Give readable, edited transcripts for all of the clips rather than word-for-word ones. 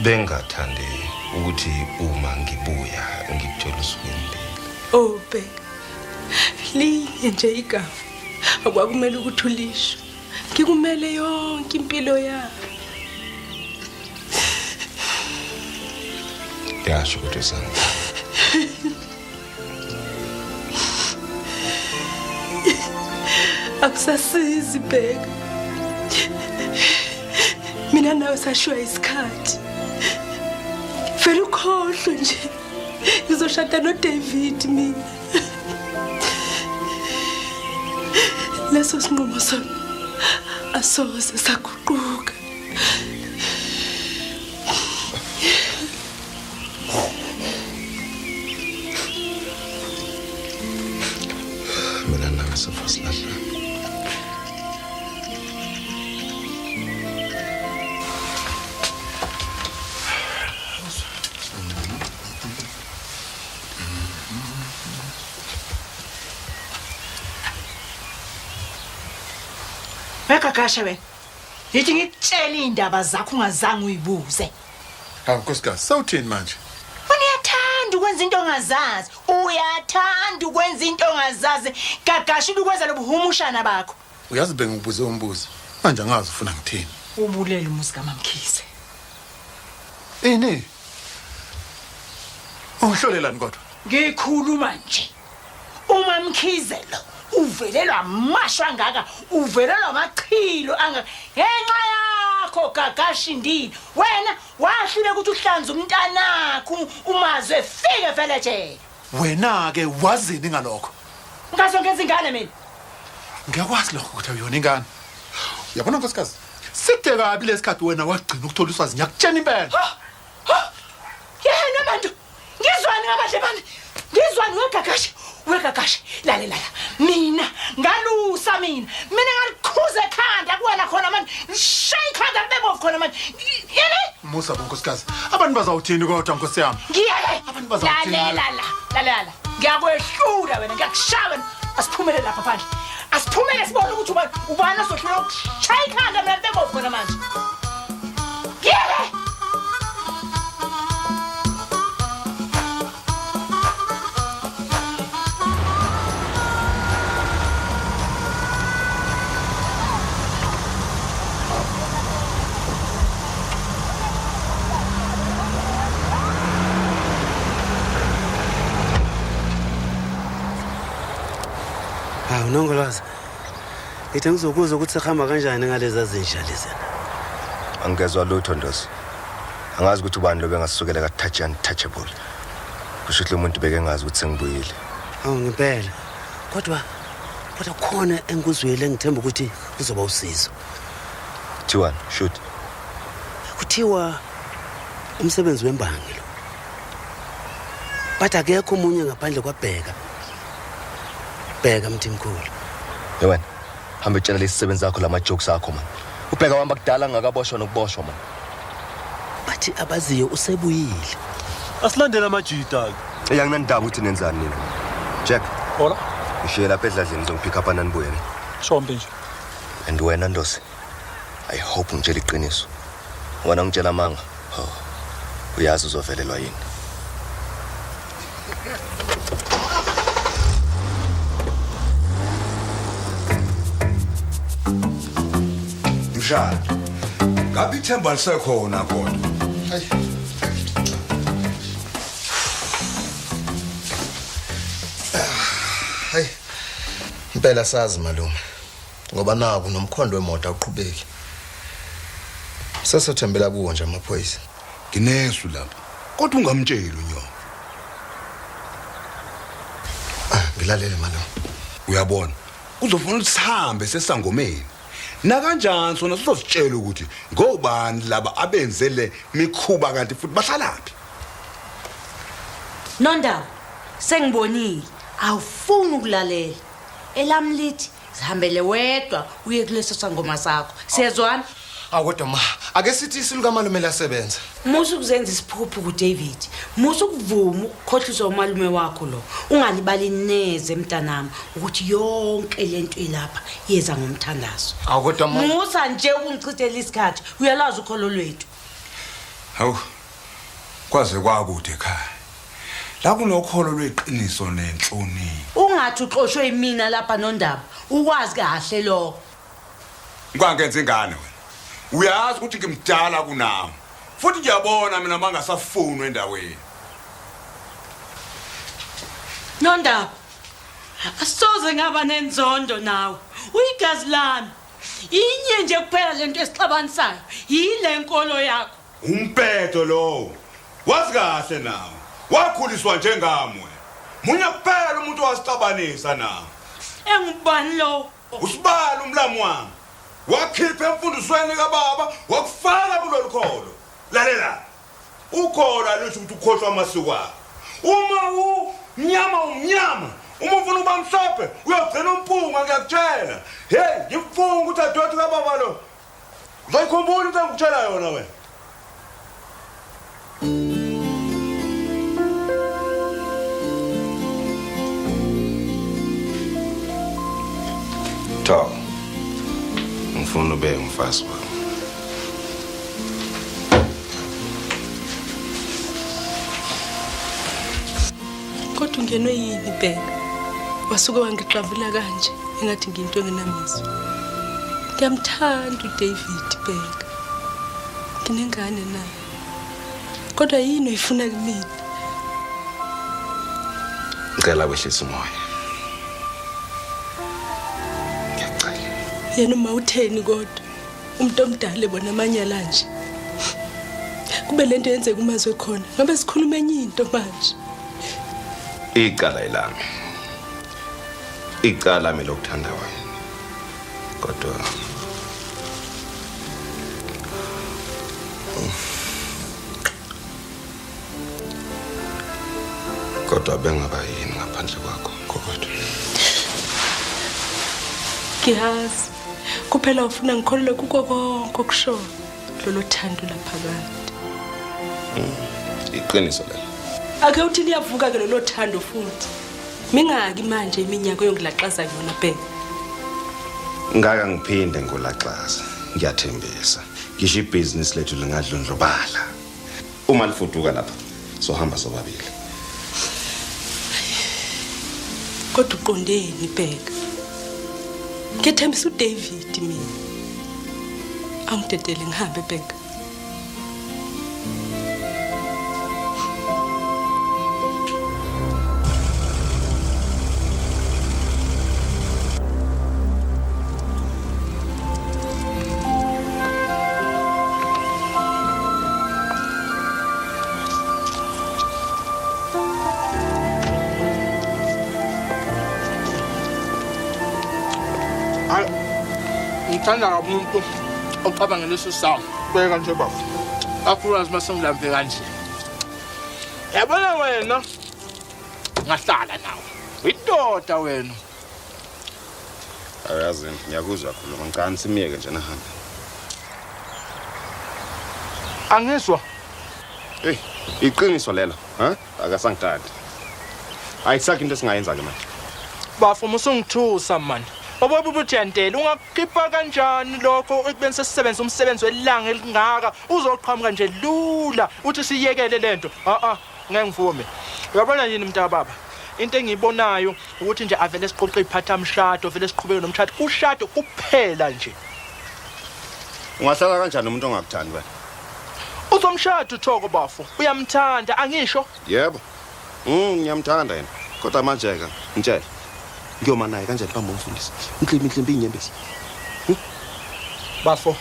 bengathandi ukuthi uma ngibuya ngikuthola usukwendile. Oh bheka. Linye nje igama. Akwakumele ukuthi ulisho. Ngikumele yonke impilo yakho. Yasho ukuthi sana. Akusasizi bheka. Mina nawe sashwa isikhathi. Vele ukhohlwe nje. Ngizoshada noDavid mina. Leso sinqumo sami asoze saguquka. Mina nawe sofasilahla. Kakasha wena. Yithi ngitshela indaba zakho ungazange uyibuze. Hawu nkosikazi, sawuthini manje? Uyathanda ukwenza into ongazazi. Uyathanda ukwenza into ongazazi. Kakasha ukwenza lobuhumushana bakho. Uyazi bengibuze umbuzo. Manje angazi ufuna ngithini. Ubulele umuzi kaMamkhize. Ini? Uhlolelani kodwa? Ngikhuluma nje. uMamkhize lo uvelelwa amashwa ngaka uvelelwa amachilo anga ngenxa yakho Gagashindile wena wahlule ukuthi uhlanza umntanakho umazwe efike vele nje Wena ke wazini ngalokho? Ngazonke izingane mina Ngiyakwazi lokho ukuthi uyona ingane. Uyabona nkosikazi? Sithe kabi lesikhathi wena wagcina ukuthola uswazi ngiyakutshela impela. Yena bantu ngizwani ngabadle bani ngizwani wegagashi lalela mina ngalusa mina ngalikhuza ekhanda kuwena khona manje shake khanda bebo khona manje yini Musa bonkosikazi abantu bazawuthini kodwa nkosi yami ngiyeke abantu bazawuthini lalela ngiyakwehlula wena ngiyakushaya asiphumele lapha phandle asiphumele sibone ukuthi ubani ozohlula ukushaya ikhanda mina bebo khona manje ngiyeke Nongolaza. Ithi ngizokuzwa ukuthi sihamba kanjani ngalezi zinja lezi. Angezwa lutho Ndosi. Angazi ukuthi ubani lo bengasukela ka touch untouchable. Kusho ukuthi umuntu beke ngazi ukuthi sengibuyile. Hawu ngempela. Kodwa khona engikuzwele ngithemba ukuthi kuzoba usizo. Thiwani, shoot. Kuthiwa umsebenzi wembangi lo. Bathi akekho umunye ngaphandle kwaBheka. Bheka mthimkhulu. Yewena, hamba etshela lesisebenzi zakho lama jokes akho man. Ubheka wamba kudala ngakaboshwa nokuboshwa man. Bathi abaziyo usebuyile. Asilandela amajita ke. Yanginandaba ukuthi nenzani nina. Jack. Hola. Ngishiye lapha edladleni ngizopick up ananibuyele. Shombe nje. And wena Ndosi. I hope ngitshela iqiniso. Wena ngitshela amanga. Uyazi uzovelelwa yini. Mshana. Ngabe ithemba lisekhona kodwa. Hayi. Hayi. Impela sazi malume. Ngoba naku nomkhondo wemoto uqhubeki. Sasathembela kuwo nje amaphoyisa. Nginesu lapha. Kodwa ungamtsheli unyoko. Ngilalele malume. Uyabona. Kuzofuna ukuthi sihambe sesangomeni. Na kanjani sona sizositshela ukuthi ngobani laba abenzele mikhuba kanti futhi bahlalaphi. Nondawo sengibonile awufuni ukulalela elami lithi sihambele wedwa uye kuleso sangoma sakho siyezwana Kodwa ma ake sithi isiluka malume lasebenza. musu kuzenza isiphuphu kuDavid musu kuvuma ukukhohlisa umalume wakho lo ungalibali neze mntanami ukuthi yonke lento ilapha yeza ngomthandazo Kodwa ma musa nje ukungichithela isikhathi uyalazi ukholo lwethu Hawu. Kwaze kwakude ekhaya. La kunokholo lweqiniso nenhlonipho. Ungathi uxoshwe yimina lapha noNdaba. Ukwazi kahle lokho. Ngwangenza ingane wena. Uyazi ukuthi ngimdala kunawe. Futhi ngiyabona mina mangasafunwa endaweni. noNdaba asoze ngaba nenzondo nawe uyigazi lami inye nje kuphela lento esixabanisayo yile nkolo yakho Umpedo lo. Wazi kahle nawe. Wakhuliswa njengamwe. Munya kuphela umuntu wasixabanisa nawe. engubani lo Usibala umlamu wami. Wakhipha emfundisweni kaBaba, wakufaka kulolu kholo. Lalela. Ukholo alisho ukuthi ukhohlwa amasiko akho. Uma umnyama umnyama, uma ufuna uba mhlophe, uyogcina umpunga ngiyakutshela. Hey, ngimfunga ukuthi adodwe kaBaba lo. Uzayikhumbula into engikutshela yona wena. Talk. Ngifuna ube umfazi wami. Kodwa ungenwe yini Bheka? Wasuke wangixavula kanje engathi ngiyinto engenamizwa. Ngiyamthanda uDavid Bheka. Nginengane naye. Kodwa yini uyifuna kimi? Ngicela wehlisa umoya. Ngiyacela. Yena uma utheni kodwa? Umuntu omdala ebona amanyala nje. Kube lento yenze kumazwe khona. Ngabe sikhuluma enye into manje. Icala ilami. Icala lami lokuthanda wena. Kodwa kodwa bengaba yini ngaphandle kwakho kodwa. Ngiyazi. Kuphela ufuna ngikholele kuko konke okusho lolo thando laphakade. Iqiniso lelo. Ake uthi liyavuka ke lolo thando futhi. Mingaki manje iminyaka yongilaxaza yona Bheka. Ngaka ngiphinde ngolaxaza. Ngiyathembisa. Ngisho ibusiness lethu lingadlondlobala. Uma lifuduka lapha sohamba sobabili. Kodwa uqondeni Bheka. Ngethembisa uDavid mina. Angidedele ngihambe Bheka. Ngithanda kamuntu ocabanga leso sawo. Beka nje baba. Akurazi masengilambe kanje. Yabona wena ngahlala nawe. Uyindoda wena. Ayazi ngiyakuzwa khuluma ngicela simiyeke nje nahambe. Angizwa. Hey, iqiniso lelo, ha? Akasangithandi. Ayisakho into esingayenza ke manje. Bafuma usungithusa man. Obubujentela ungakhipha kanjani lokho ekubeni sesisebenza umsebenzi welanga elingaka uzoqhamuka nje lula uthi siyekele lento. Ngeke ngivume. Uyabona yini mntaka baba? Into engiyibonayo ukuthi nje avele siqoqe iphatha umshado vele siqhubeke nomshado ushado kuphela nje. Ungahlala kanjani umuntu ongakuthandi wena? Uzomshado Thoko bafo. Uyamthanda angisho? Yebo. Ngiyamthanda yena. Kodwa manje ke ngitshela. Ngiyoma naye kanjani phambi komfundisi? Inhlimbi inyembezi. Bafo.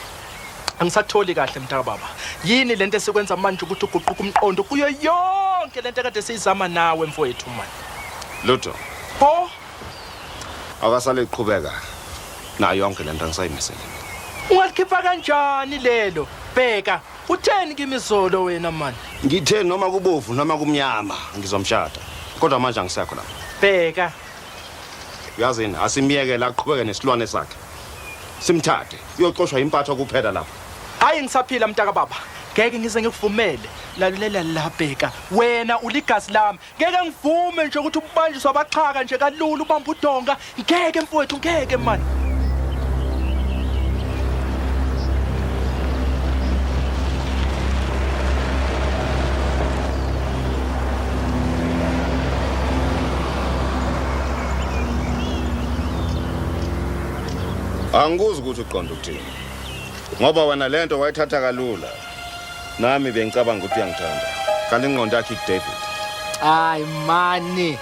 Angisatholi kahle mntaka baba. Yini lento esikwenza manje ukuthi uguquke umqondo kuyo yonke lento kade siyizama nawe mfowethu man. Lutho. Pho Akasale iqhubeka. Nayo yonke lento angisayimisele. ungakhipha kanjani lelo? Bheka, utheni kimi izolo wena man? Ngithe noma kubovu noma kumnyama ngizomshada. Kodwa manje angisekho lapha. Bheka. Uyazini asimiyekela aqhubeke nesilwane sakhe. Simthathe uyoxoshwa impatho kuphela lapha. Hayi ngisaphila mntaka baba. Ngeke ngize ngikuvumele. Lalela la Bheka. Wena uligazi lami. Ngeke ngivume nje ukuthi ubanjiswe abaxhaka nje kalula ubamba udonga. Ngeke mfowethu ngeke man. Angikuzi ukuthi uqonda ukuthini. Ngoba wena lento wayithatha kalula. Nami bengicabanga ukuthi uyangithanda. Kanti ingqondo yakhe kuDavid. Hayi mani.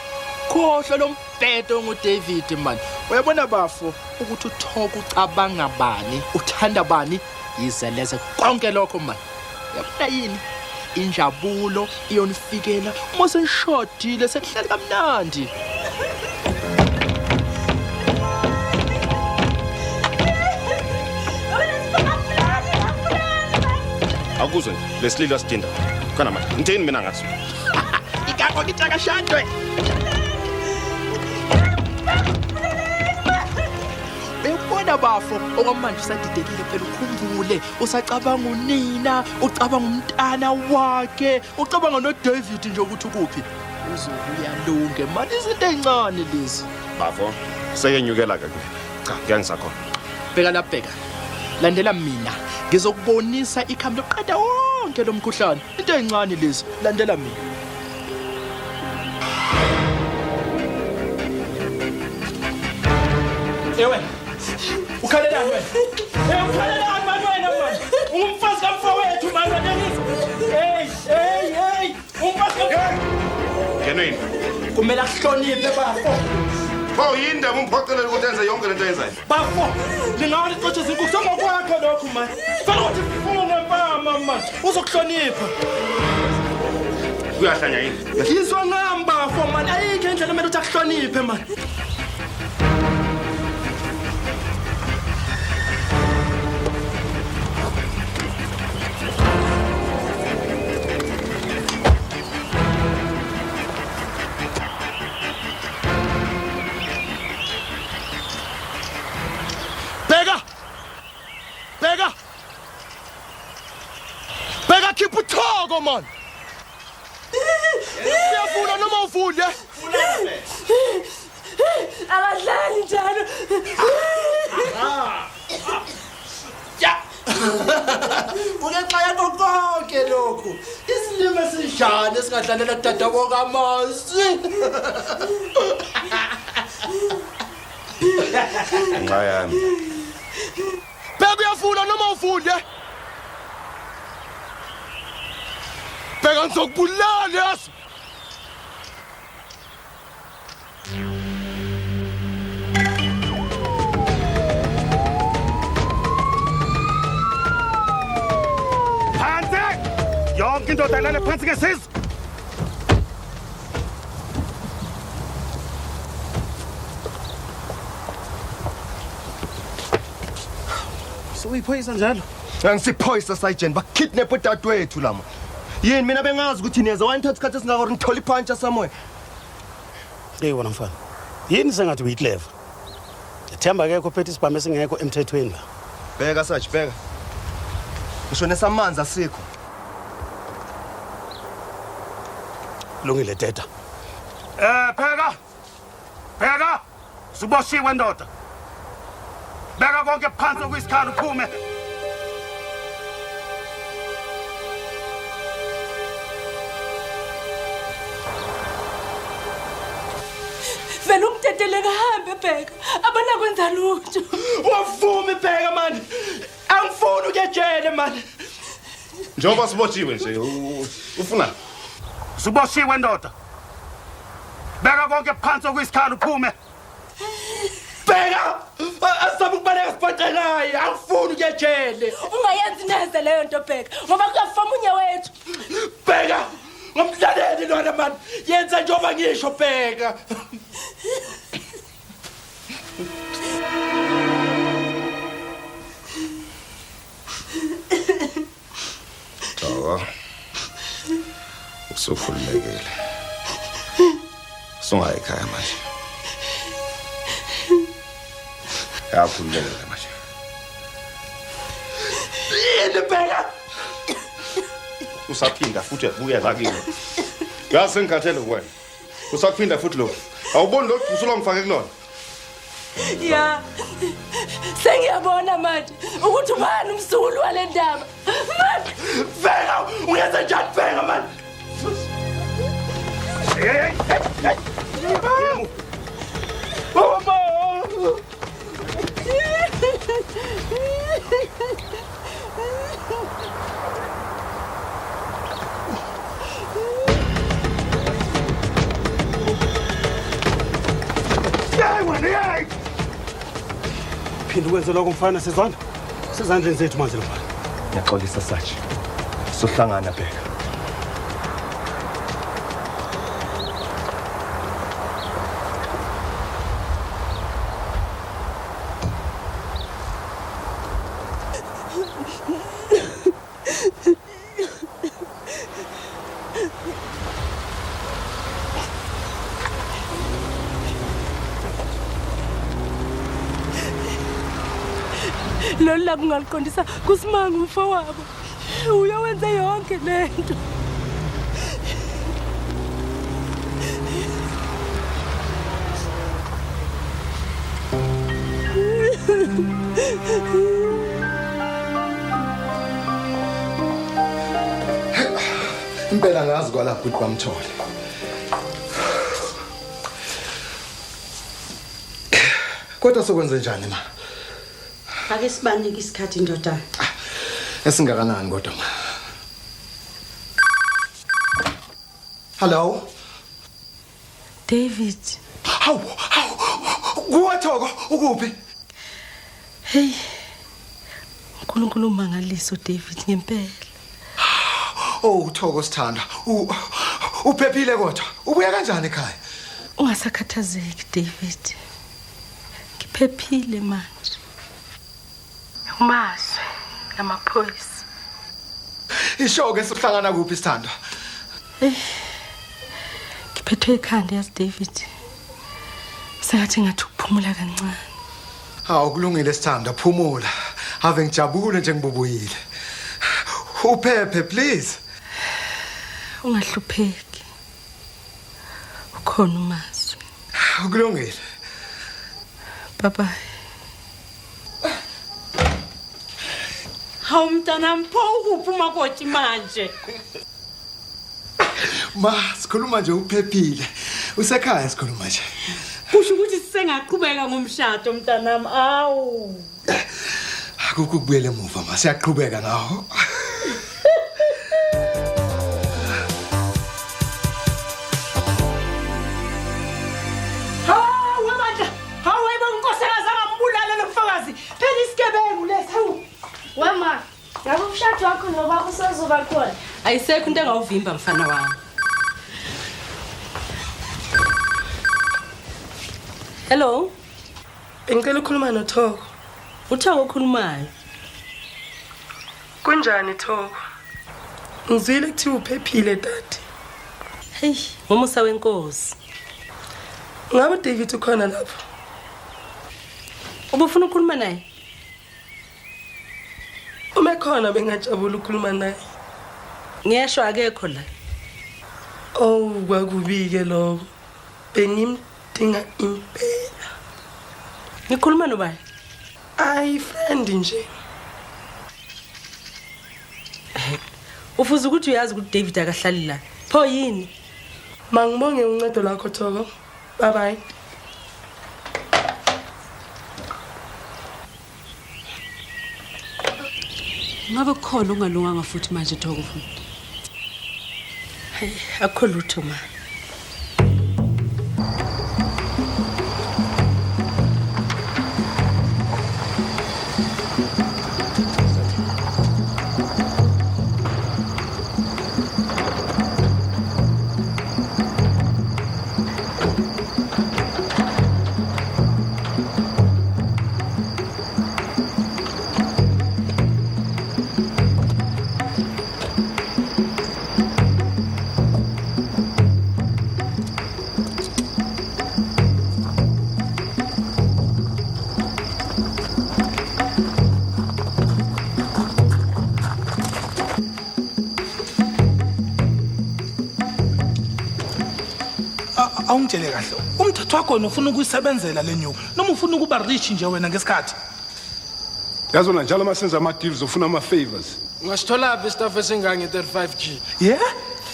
Khohlo lombhedo nguDavid man. Uyabona bafo ukuthi uthoka ucabanga bani, uthanda bani, yize leze konke lokho man. Yabona yini? Injabulo iyonifikela uma sengishodile sekuhlala kamnandi. Akuzwe lesililo sidinda. Kana manje ngithini mina ngathi? Ikakho kitaka shadwe. Bebona bafo okwamanje usadidekile phela ukhumbule usacabanga unina, ucabanga umntana wakhe, ucabanga noDavid nje ukuthi ukuphi. Uzobuya lunge manje izinto ezincane lezi. Bafo, sekenyukela ke. Cha, ngiyangisakhona. Bheka la bheka. Landela mina. Ngizokubonisa ikhambi loqeda wonke lomkhuhlane. Into ezincane lezi. Landela mina. Ewe. Ukhalelani wena? Ukhalelani manje wena manje? Ungumfazi kamfowethu manje wena ngizwa. Hey. Umfazi kamfowethu. Ngenweni. Kumele akuhloniphe bafo. Pho yini ndaba umphoqelele ukuthi enze yonke lento eyenzayo? Bafo, lingawa liqothe izinkukhu somokwakho lokho manje. Fanele ukuthi ufune mpama manje. Uzokuhlonipha. Uyahlanya yini? Yizwa ngami bafo manje. Ayikho indlela kumele ukuthi akuhloniphe manje. Bheka khipha uthoko man. Uyafuna noma uvule? Abadlali njalo. Ya. Uyaxaya konke lokho. Isilimo esinjani esingadlalela dadabo kaMasi. Ngayami. Bheka uyafuna noma uvule? Bheka ngizokubulala yazi. Phansi! Yonke indoda ilale phansi ngesizwe. Uyiphoyisa njalo? Angisiphoyisa Sergeant bakidnap udadewethu lama. Yini mina bengazi ukuthi niyeza wanithatha isikhathi esingakho ngithola iphunch somewhere. Hey wona mfana. Yini sengathi uyiclever? Ethemba akekho phethe isibhamu esingekho emthethweni la. Bheka Sarge bheka. Ngisho nesamanzi asikho. Lungile teta. Pheka. Pheka. Suboshiwe ndoda. Beka konke phansi kwisikhala uphume. Vele umtetele kahambe bheka. Abana kwenza lutho. Wavuma ibheka manje. Angifuni ukujele manje. Njengoba sibotshiwe nje ufuna Suboshiwe ndoda. Beka konke phansi kwisikhala uphume. Bheka! Asabe ukubaleka sibhaqelaye. Angifuni ukujele. Ungayenzi neze leyo nto bheka ngoba kuyafoma unye wethu. Bheka! Ngomdlaleli lona man. Yenza njengoba ngisho bheka. Tawa. Usukhululekile. Songa ekhaya manje. Yakhululekile manje. Yini bheka? Usaphinda futhi ubuya la kimi. Yase ngikhathele kuwena. Usaphinda futhi lo. Awuboni lo usulo ngifake kulona. Ya. Sengiyabona manje ukuthi ubani umsulu wale ndaba. Manje Bheka! Uyenza njani bheka man? Hey. Mama! Phinde ukwenze lokho mfana sizwana. Sezandleni zethu manje lo mfana. Ngiyaxolisa sathi. Sohlangana bheka. Lola kungaliqondisa kusimanga umfowabo. Uyawenza yonke lento. Impela ngazi kwalapho ukuthi bamthole. Kodwa sokwenze njani ma? Ake sibanike isikhathi indoda. Esingakanani kodwa ma? Hello? David. Hawu. Kuwathoko ukuphi? Hey. uNkulunkulu umangaliso David ngempela. Oh Thoko Sithanda. Uphephile kodwa. Ubuya kanjani ekhaya? Ungasakhathazeki David. Ngiphephile manje. Umazwe lamaphoyisa. Ishoke sokuhlangana kuphi Sithanda? Ngiphethwe ikhanda yazi David. Sengathi ngathi ukuphumula kancane. Hawu kulungile Sithanda, phumula. Ave ngijabule nje ngibubuyile. Uphephe please. Ungahlupheki. Ukhona umazwi. Kulungile. Bye bye. Hawu mntana mpho ukuphuma kothi manje. Ma, sikhuluma nje uphephile. Usekhaya sikhuluma nje. Kusho ukuthi sisengaqhubeka ngomshado mntanami. Awu. Akukubuyele emuva ma, siyaqhubeka ngawo. Wema, ngabe umshado wakho noba usazoba khona? Ayisekho into engawuvimba mfana wami. Hello. Ngicela ukukhuluma noThoko. Uthoko ukhulumayo. Kunjani Thoko? Ngizwile ukuthi uphephile tati. Hey, ngomusa wenkosi. Ngabe David ukhona lapho? Ubufuna ukukhuluma naye? Uma khona bengajabula ukukhuluma naye. Ngiyashwa akekho la. Oh, kwakubike lokho. Bengimdinga impela. Ngikhuluma nobani? Ay friend nje. Ufuza ukuthi uyazi ukuthi David akahlali la. Pho yini? Mangibonge uncedo lakho Thoko. Bye bye. Ngabe khona ungalunganga futhi manje Thoko futhi. Hey, akho lutho ma. Awungitshele kahle umthetho wakho ufuna ukuyisebenzela lenyuka noma ufuna ukuba rich nje wena ngesikhathi yazona njalo masenza ama deals ufuna ama favors ungasithola phi staff esingange 35G yeah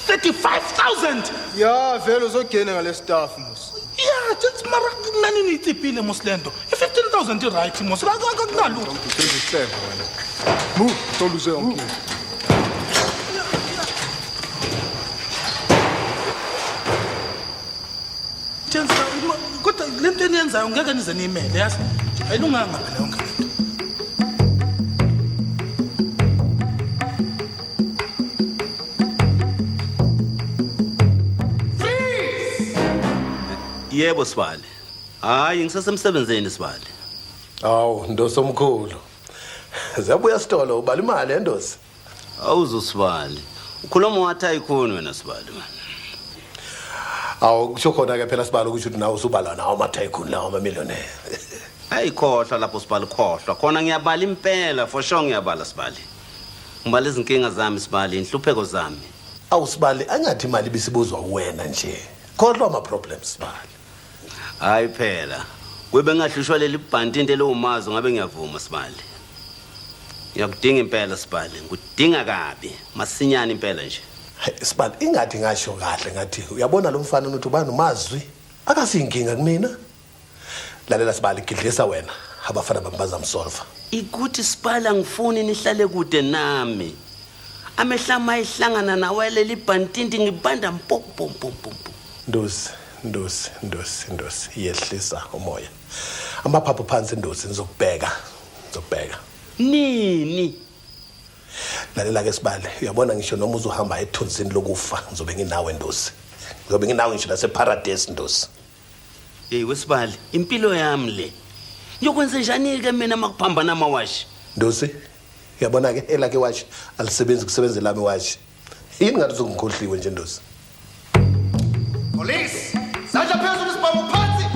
35,000 yeah vele uzogena ngale staff mos yeah just mara nani nitipile moslendo 15,000 right mos akakunalo 27 wena Move, toluze yonke. Jensa kodwa lento eniyenzayo ngeke nize niyimele yazi. Ayilunganga phela yonke lento. Yebo Sibali. Hayi ngisasemsebenzeni Sibali. Awu ndosi omkhulu. Zabuya sitolo ubala imali endosi. Awuzo Sibali. Ukhuluma wathi ayikhona wena Sibali man. Awu kusho khona ke phela Sibali ukuthi nawe usubala nawo ama-tycoon lawo ama-millionaire. Ayikhohlwa lapho Sibali khohlwa. Khona ngiyabala impela for sure ngiyabala Sibali. Ngibala izinkinga zami Sibali, inhlupheko zami. Awu Sibali angathi imali bisibuzwa wena nje. Khohlwa ama-problems Sibali. Hayi phela. Kube ngahlushwa leli bhanti into lomazo ngabe ngiyavuma Sibali. Ngiyakudinga impela Sibali, ngudinga kabi, masinyane impela nje. Sibali ingathi ngasho kahle ngathi uyabona lo mfana uthi ubani umazwi akasiyinkinga kumina. Lalela Sibali gidlisa wena abafana bambazamsolva. Ikuthi Sibali angifuni nihlale kude nami. Amehlama ayihlangana nawe leli bhanti ngibanda mpompompompom. Ndosi yehlisa umoya. Amaphaphu phansi Ndosi ngizokubheka. Nini? Lalela ke Sibali, uyabona ngisho noma uzohamba ethunzini lokufa ngizobe nginawe Ndosi. Ngizobe nginawe ngisho naseparadise Ndosi. Hey wesibali, impilo yami le. Ngiyokwenza njani ke mina makuphambana amawashi? Ndosi, uyabona ke elake washi alisebenzi kusebenzela lami washi. Yini ngathi uzongikhohliwe nje Ndosi? Police! Sandla phezulu isibhamu phansi!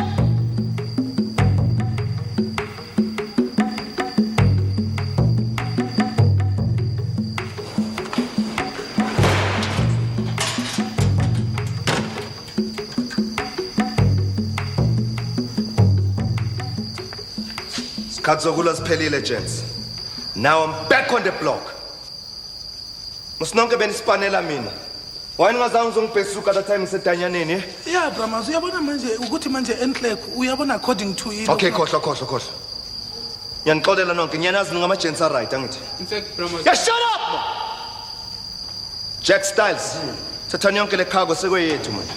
Isikhathi sokulwa siphelile gents. Now I'm back on the block. Musinonke benispanela mina. Why ngazange uzongibhesuka that time ngisedanyaneni? Yeah, Brahmas, uyabona manje ukuthi manje Enclerk uyabona according to you. Okay, khohlwa. Ngiyanixolela nonke, ngiyanazi ngama-gents right angithi. In fact, Brahmas. Yeah, shut up! Jack Styles. Sathani yonke le cargo sekweyethu manje.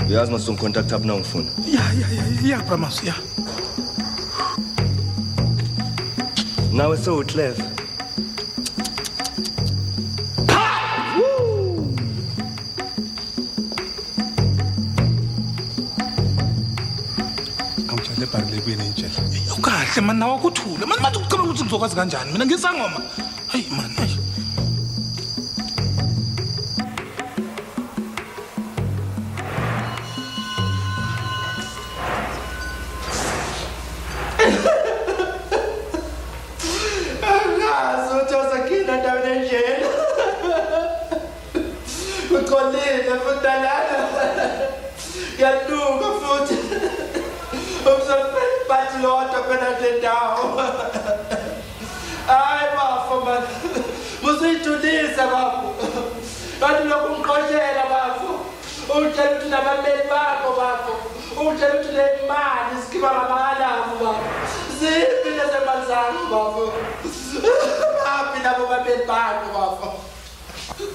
Uyazi masungcontact up now ngifuna. Yeah, Brahmas, yeah. Nawe so clever. Kamtshale bharile kuyini intshela. Ukahle man nawe kuthule. Man manje ucabanga ukuthi ngizokwazi kanjani? Mina ngisangoma. Hey man, hey.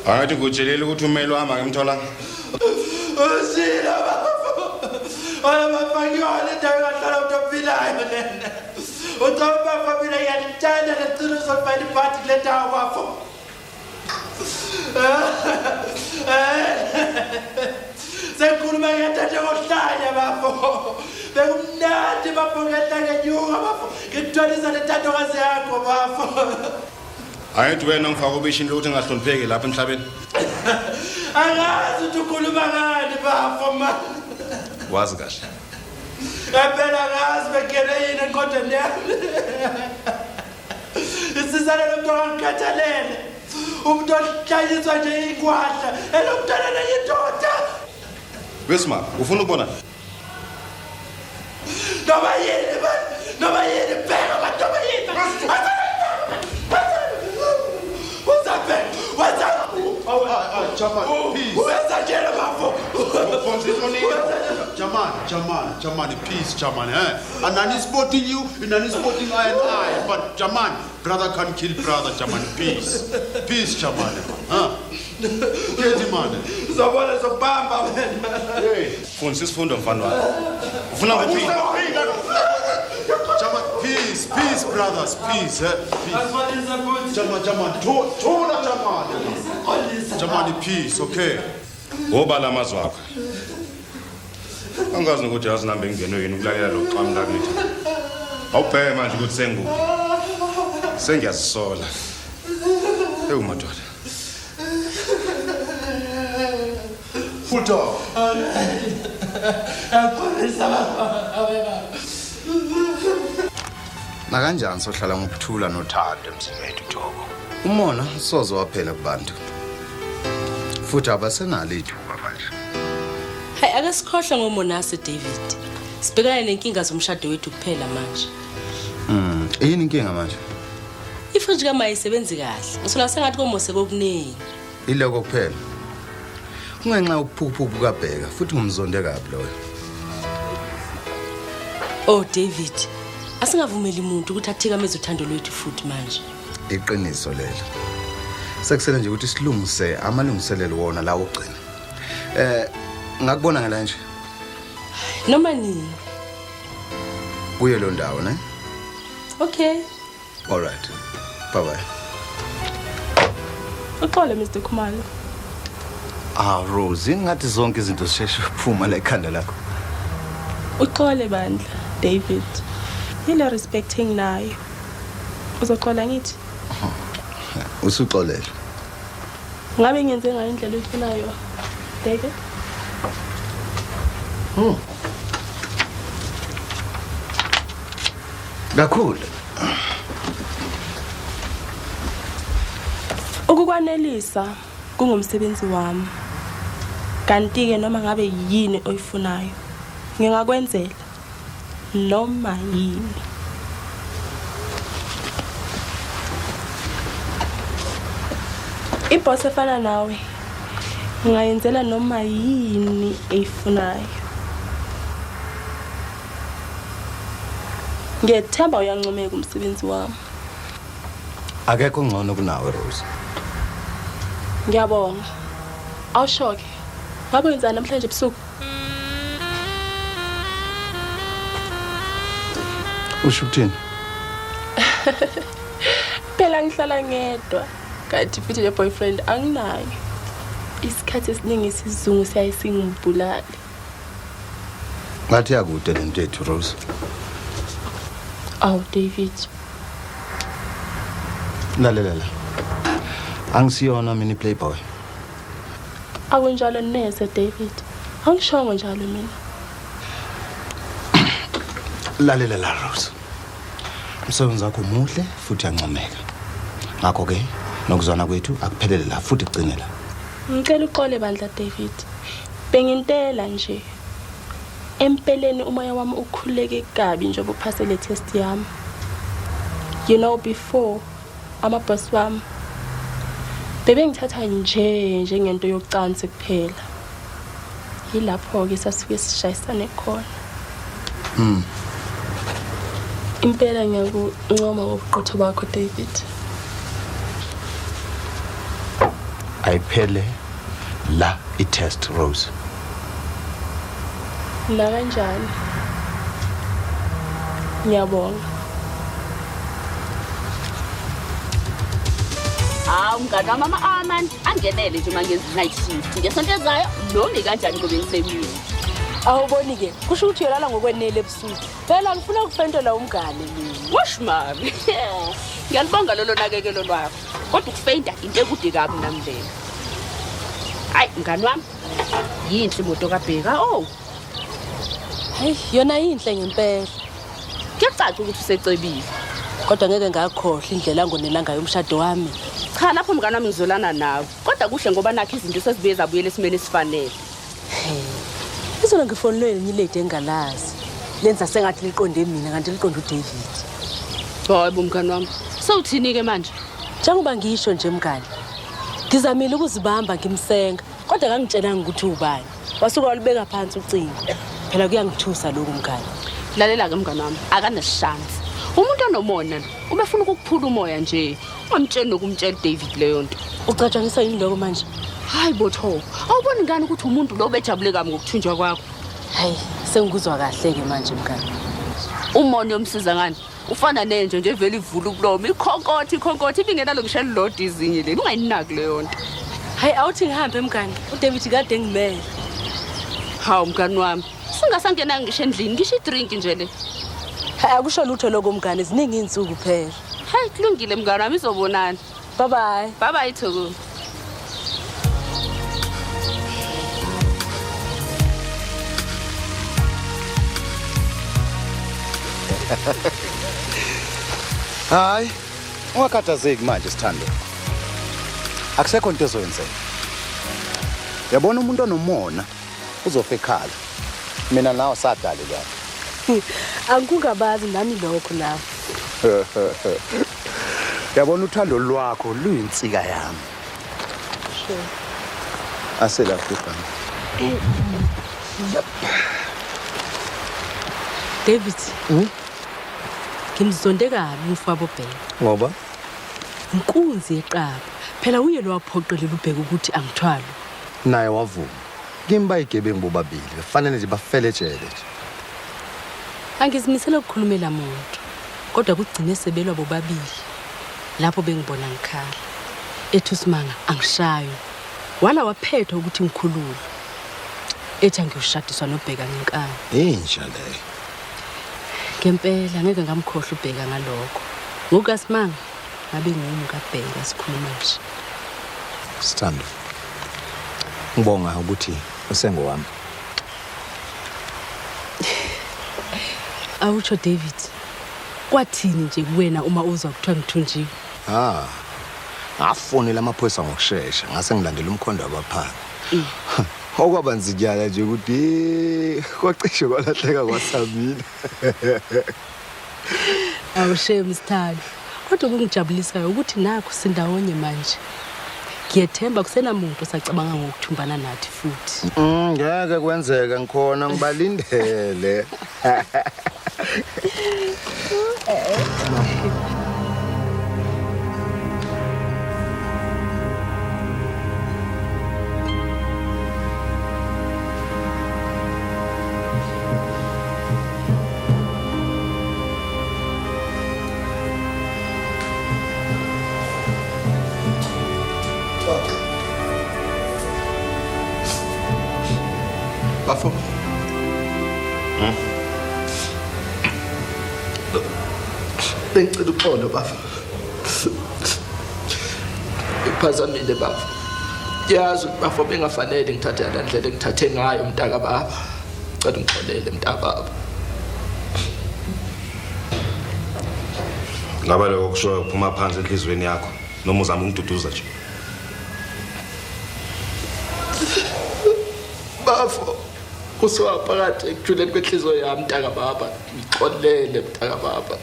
Angathi ngutshelile ukuthi umeli wahamba ngemthola. Usila bafo. Wala mafanyona ndawo ngahlala utophilayo nene. Utopa famila yanitanda lethulo sofani party letawo bafo. Sekhuluma ngetathe kohlanya bafo. Bekumnandi bafo ngehla ngenyuka bafo. Ngithwalisa letathokazi yakho bafo. Ayithi wena ngifaka ubishini lokuthi ngahlonipheki lapha emhlabeni. Angazi ukuthi ukhuluma ngani bafo man. Wazi kahle. Ngempela ngazi bekele yini enqondweni yami. Isizana lo muntu ongikhathalele. Umuntu ohlanyiswa nje ingwadla elomntana neyindoda. Wesma, ufuna ukubona? Noma yini man. Noma yini bheka man. Noma yini. What's happened? What's happened? Chairman, peace. Where's the general? Chairman, peace, Chairman. And I'm supporting you, and I'm supporting I. But Chairman, brother can't kill brother, Chairman. Peace, Chairman. Get him, man. Zabona zobamba wena. Hey, Francis Fundo mfano wako. Ufuna kuphi? Chairman, peace, brothers, peace. Chairman, Chairman, peace, okay. Obala amazwi akho. Angazi nokuthi yazinambe ingeno yini ukulalela lo xamla kithi. Awubheke manje ukuthi sengu. Sengiyazisola. Hey umadoda. Futo. Na kanjani sohlala ngokuthula nothando emzini wethu Thoko. Umona sozo waphela kubantu. Futhi abasenalo ithuba manje. Hayi akasikhohle ngomonase David. Sibhekana nenkinga zomshado wethu kuphela manje. Yini inkinga manje? Ifriji kama ayisebenzi kahle. Ngisola sengathi komose kokuningi. Iloko kuphela. Kungenxa ukuphuphuka kabheka futhi ngumzonde kabi loyo. Oh David, asingavumeli umuntu ukuthi athikameze uthando lwethu futhi manje. Iqiniso lelo. Sekusele nje ukuthi silungise amalungiselelo wona la ogcina. Ngakubona ngala nje. Noma nini? Kuye lo ndawo ne? Okay. All right. Bye. Uxole Mr. Khumalo. Rose, ngathi zonke izinto zisheshe ukuphuma la ekhanda lakho. Uxole bandla, David. Yile respecting nayo. Uzoxola ngithi? Usuxolele. Ngabe ngenze ngayo indlela oyifunayo, David? Kakhulu. Ukukwanelisa kungumsebenzi wami. Kanti ke noma ngabe yini oyifunayo, ngingakwenzela noma yini. Iboss efana nawe ngayenzela noma yini eyifunayo. Ngiyethemba uyancomeka umsebenzi wami. Akekho ngcono kunawe Rose. Ngiyabonga. Awushoke. Ngabe wenza namhlanje ebusuku? Usho ukuthini? Phela ngihlala ngedwa. Kanti futhi le boyfriend anginayo. Isikhathi esiningi isizungu siyayisingibulala. Ngathi yakude lento ethu Rose. Aw David. Lalela. Angisiyona mini playboy. Akunjalo neze David. Angishongo njalo mina. Lalela Rose. Umsebenzi wakho muhle futhi uyancomeka. Ngakho ke nokuzwana kwethu akuphelele la futhi kugcine la. Ngicela uxole bandla David. Bengintela nje. Empeleni umoya wami ukhuleke kabi njengoba uphase le test yami. You know before amaboss wami bebe ngithatha njengento yokucansi kuphela. Yilapho ke sasifike sishayisane khona. Impela ngiyakuncoma ngobuqotho bakho David. Ayiphele la i-test Rose. La kanjani? Ngiyabonga. Umngane wamama Aman angenele nje mangenza night shift. Ngesonto ezayo noma kanjani ngobe ngisemini. Awuboni ke kusho ukuthi uyalala ngokwenele ebusuku. Phela ngifuna ukufentela umngane mina. Wash mami. Ngiyalibonga lolo nakekelo lwakho. Kodwa ukufenda into ekude kabi namndlela. Hayi mngane wami. Yinhle imoto kaBheka. Oh. Hey, yona yinhle ngempela. Kuyacaca ukuthi usecebile. Kodwa ngeke ngakhohle indlela angonela ngayo umshado wami. Cha lapho mngane wami ngizolana nawe. Kodwa kuhle ngoba nakho izinto sezibiye zabuyela esimeni esifanele. Izolo ngifonelwe enye ilady engalazi. lenza sengathi liqonde mina kanti liqonde uDavid. Hayi bomngani wami. Sawuthini ke manje? Njengoba ngisho nje mngani. Ngizamile ukuzibamba ngimsenga, kodwa kangitshelanga ukuthi ubani. Wasuka walibeka phansi ucingo. Phela kuyangithusa lokho mngani. Lalela ke mngani wami, akaneshansi. Umuntu onomona ubefuna ukukuphula umoya nje. Ungamtshela nokumtshela David leyo nto. Ucatshangisa yini lokho manje? Hayi botho. Awuboni ngani ukuthi umuntu lo bejabule kami ngokuthunjwa kwakho? Hayi, sengikuzwa kahle ke manje mngani. Umono yomsiza ngani? Ufana nenje nje vele ivula ukulomo, ikhonkotha ibingena lokishela lodi izinye leli. Ungayinaki leyo nto. Hayi awuthi ngihambe mngani. uDavid kade ngimele. Hawu mngani wami. Singasangena ngisho endlini, ngisho idrink nje le. Hayi akusho lutho lokho mngani, ziningi insuku phela. Hayi kulungile mngani wami, izobonana. Bye bye. Bye bye Thoko. Hayi, ungakhathazeki manje Sithando. Akusekho into ezoyenzeka. Yabona umuntu onomona uzofa ekhala. Mina nawe sadale lapha. Angikungabazi nami lokho lapho. Yabona uthando lwakho luyinsika yami. Sure. Aselapha ibhanga. David. Ngimzonde kabi umfabo Bheka. Ngoba inkunzi yeqaba. Phela uye lo waphoqelela uBheka ukuthi angithwalo. Naye wavuma. Kimba igebengu bobabili, kufanele nje bafele ejele nje. Angizimisela ukukhulumela umuntu. Kodwa kugcine sebelwa bobabili. Lapho bengibona ngikhala. Ethu Simanga angishayo. Wala waphethwa ukuthi ngikhulule. Ethi angiyushadiswa noBheka ngenkani. Inja leyo. Ngempela ngeke ngamkhohle uBheka ngalokho. NgokaSimanga ngabe ngumkaBheka sikhuluma nje. Sithando. Ngibonga ukuthi usengowami. Awutsho David. Kwathini nje kuwena uma uzwa kuthiwa ngithunjiwe? Ngafonela amaphoyisa ngokusheshsha, ngase ngilandela umkhondo wabaphansi. Okwaba nzinyana nje ukuthi kwacishe kwalahleka kwaSamina. Awusheme Sithando. Kodwa kungijabulisayo ukuthi nakho sindawonye manje. Ngiyethemba kusenamuntu osacabanga ngokuthumbana nathi futhi. Ngeke kwenzeka ngikhona ngibalindele. Bafo. Bengicela uxolo bafo. Iphazamile bafo. Yazi bafo bengafanele ngithathe la ndlela engithathe ngayo mntaka baba. Cela ungixolele mntaka baba. Ngabe lokho kusho uphuma phansi enhlizweni yakho noma uzama ungiduduza nje. Bafo. Kuswaphakathi ekujuleni kwenhliziyo yami mntaka baba. Ngixolele mntaka baba.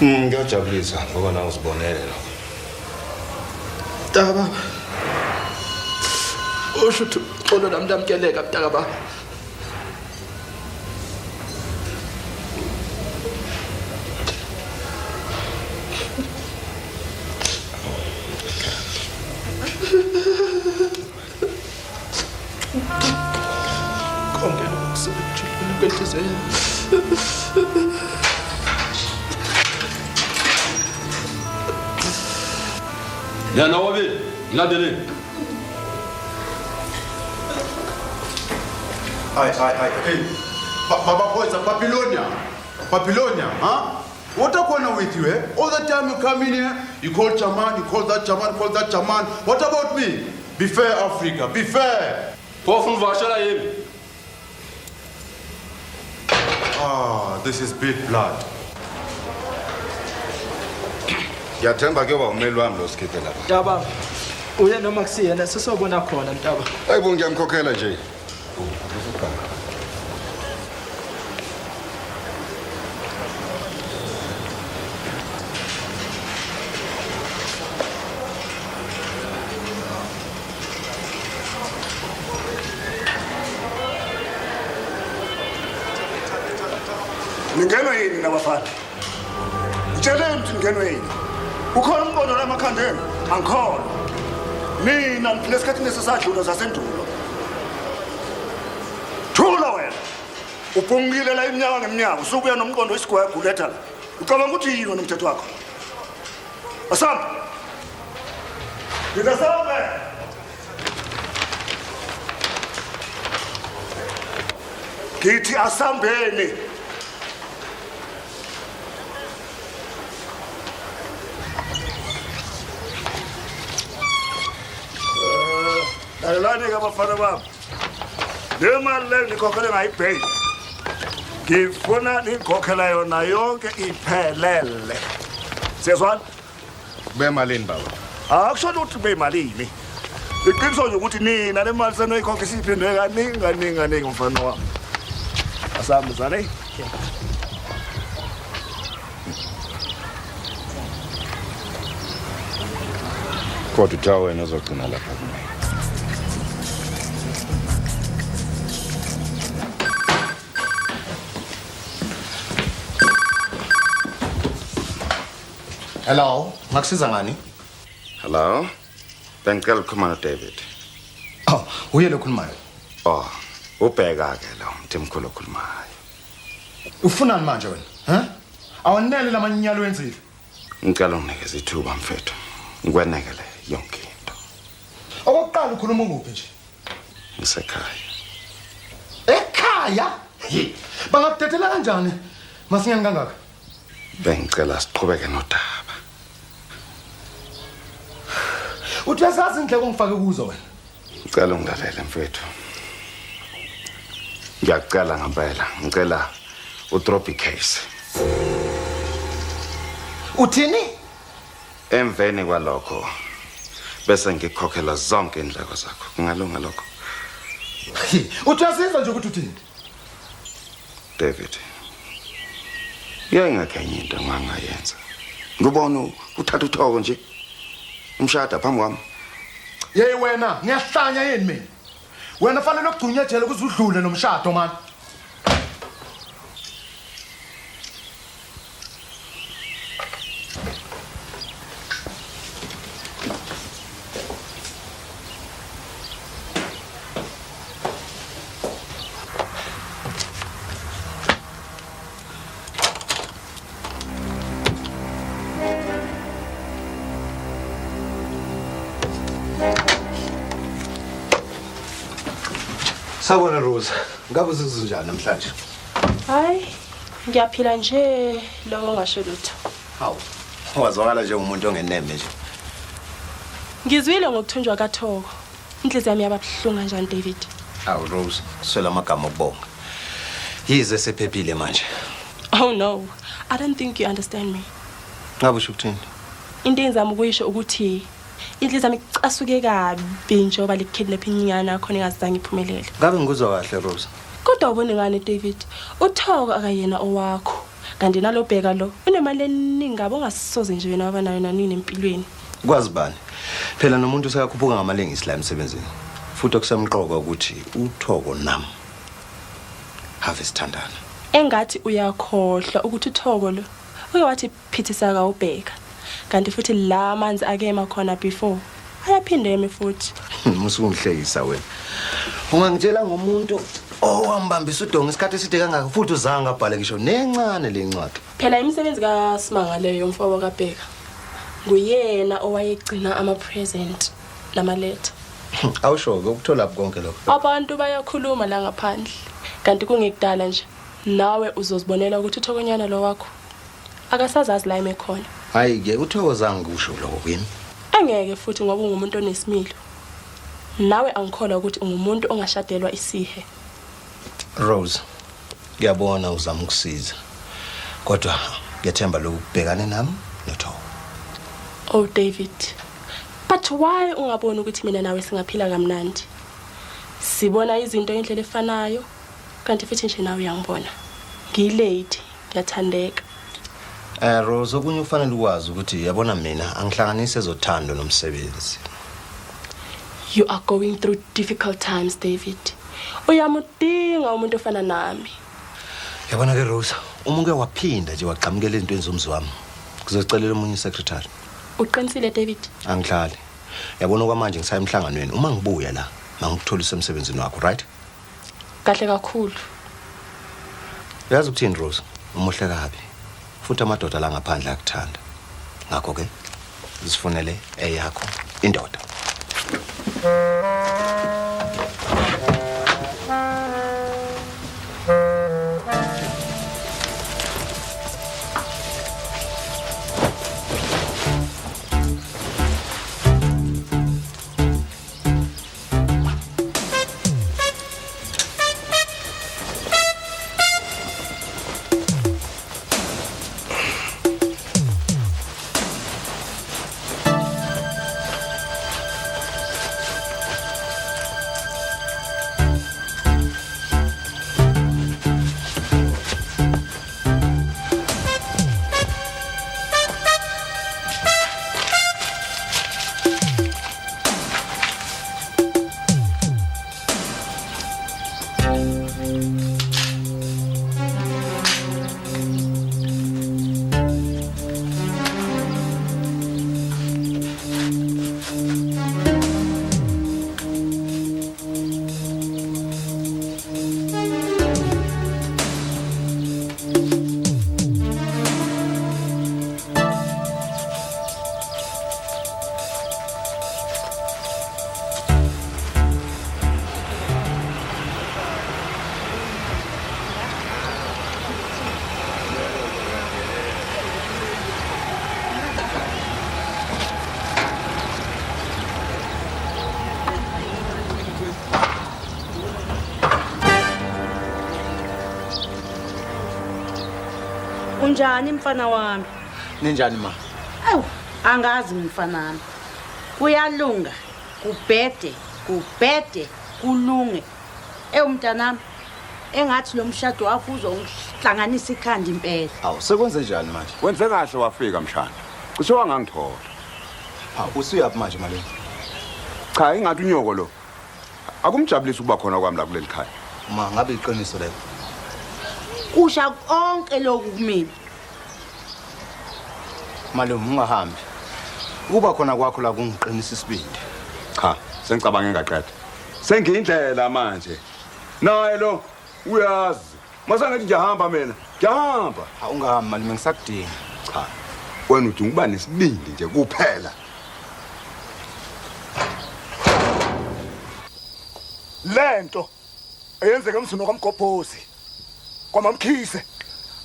Ngiyajabulisa ngoba nawe uzibonele lokho. Mntaka baba. Usho ukuthi xolo nami ndamkeleka mntaka baba. Ya nawabi, ilandele. Hey. Baba boys, Babylonia, huh? What are going on with you, eh? All the time you come in here, you call Chaman, you call that Chaman, call that Chaman. What about me? Be fair, Africa, be fair. This is big blood. Ngiyathemba ke umeli wami lo sikhiphe lapha. Ntaba, uye noma kusiyena sesobona khona Ntaba. Hayibo ngiyamkhokhela nje. Ningenwa yini nabafana? Ngitsheleni ukuthi ningenwe yini? Ukhona umbono lamakhandeni? Angikholwa. Mina lesikhathi nesasadlula sasendulo. Thula wena. Ubhungile la iminyaka ngeminyaka usubuya nomqondo wesigwegu letha la. Ucabanga ukuthi yini nomthetho wakho? Asamba. Ngizasambe. Kithi asambeni. Alani kabafana bami. Le mali le nikhokhele ngayibhey. Ngifuna nikhokhela yona yonke iphelele. Siyazwana? Kube malini baba? Akusho ukuthi kube malini. Iqiniso nje ukuthi nina le mali senoyikhokha isiphindwe kaningi mfana wami. Asambe zane. Kodwa uthi wena uzogcina lapha kumina. Hello, ngakusiza ngani? Hello. Bengicela ukukhuluma noDavid. Oh, uye lo khulumayo. Oh, ubheka ke lo mthimkhulu okhulumayo. Ufunani manje wena? H? Awanele lamanyalo wenzile. Ngicela unginikeze ithuba mfethu. Ngikwenekele yonke into. Okokuqala ukhuluma nguphi nje? Ngisekhaya. Ekhaya? Bangakudedela kanjani? Masinyani kangaka? Bengicela siqhubeke nodaba. Uthi yasazi indleko ngifake kuzo wena. Ngicela ungilalele mfethu. Ngiyacela ngempela, ngicela udrop icase. Uthini? Emveni kwalokho bese ngikhokhela zonke indleko zakho. Kungalunga lokho. Uthi yasizwa nje ukuthi uthini? David. Yengakhenye into ngangayenza. Ngibona uthatha uthoko nje. Umshada phambi kwami. Yey wena, ngiyahlanya yini mina? Wena fanele ukugcinya ejele ukuze udlule nomshado man. Sawona Rose, ngabe uzizunjani namhlanje? Hayi, ngiyaphila nje lokho ngasho lutho. Hawu, wazwakala nje umuntu ongeneme nje. Ngizwile ngokuthunjwa kaThoko. Inhliziyo yami yababuhlungu kanjani David? Hawu Rose, swela amagama okubonga. Yize sephephile manje. Oh no, I don't think you understand me. Ngabe usho ukuthini? Into engizama ukuyisho ukuthi inhliziyo yami icasuke kabi njengoba likidnap inyana yakho engazange iphumelele. Ngabe ngikuzwa kahle Rose. Kodwa ubone ngane David, uThoko akayena owakho. Kanti nalobheka lo unemali eningi ngabo ongasisoze nje wena wabanayo nanini empilweni. Kwazi bani? Phela nomuntu usekakhuphuka ngamalengisi la emsebenzini. Futhi okusemqoka ukuthi uThoko nami have isithandana. Engathi uyakhohlwa ukuthi uThoko lo uke wathi phithisa ka ubheka. Kanti futhi la manzi akema khona before ayaphinde eme futhi. Musungihlekisa wena. Ungangitshela ngomuntu owambambisa udonga isikhathi eside kangaka futhi uzange abhale ngisho nencane lencwadi. Phela imisebenzi kaSimangaleyo umfowabo kaBheka. Nguyena owayegcina ama-present namaletha. Awusho-ke ukuthola konke lokho. Abantu bayakhuluma la ngaphandle. Kanti kungekudala nje nawe uzozibonela ukuthi uThokonyana lo wakho akasazazi la emekhona. Hayi-ke uthokozange kusho lokho kimi. Angeke futhi ngoba ungumuntu onesimilo. Nawe angikholwa ukuthi ungumuntu ongashadelwa isihe. Rose, ngiyabona uzama ukusiza. Kodwa ngiyathemba lokubhekane nami noThoko. Oh David. But why ungaboni ukuthi mina nawe singaphila kamnandi? Sibona izinto indlela efanayo kanti futhi nje nawe uyangibona. Ngilady, ngiyathandeka. Rose okunye ufanele ukwazi ukuthi yabona mina angihlanganise ezothando nomsebenzi. You are going through difficult times, David. Uyamudinga umuntu ofana nami. Yabona ke Rose, uma uke waphinda nje waqhamukela into enzomzi wami. Kuzocelela umunye secretary. Uqinisile David? Angihlali. Yabona kwamanje ngisaya emhlanganweni uma ngibuya la, mangikuthola emsebenzini wakho, right? Kahle kakhulu. Yazi ukuthini Rose? Umuhle kabi. Futhi amadoda la ngaphandle akuthanda. Ngakho ke sifunele eyakho indoda. Unjani mfana wami? Ninjani ma? Awu, angazi mfana wami. Kuyalunga, kubhede, kulunge. Mntanami, engathi lo mshado wakho uzongihlanganisa ikhanda impela. Awu, sekwenze njani manje? Wenze kahle wafika mshana. Kusho wangangithola. Usuyaphi manje malini? Cha, ingathi unyoko lo. Akumjabulisi ukuba khona kwami la kuleli khaya. Ma, ngabe iqiniso leyo. Usha konke lokhu kumina. Malume ungahambi. Kuba khona kwakho la kungiqinisa isibindi. Cha, sengicabanga ngaqeda. Sengiyindlela manje. Naye lo uyazi. Masangathi ngiyahamba mina. Ngiyahamba. Awungahambi malume ngisakudinga. Cha. Wena uthi ngiba nesibindi nje kuphela. Lento eyenzeke emzini kaMgobhozi kwaMamkhise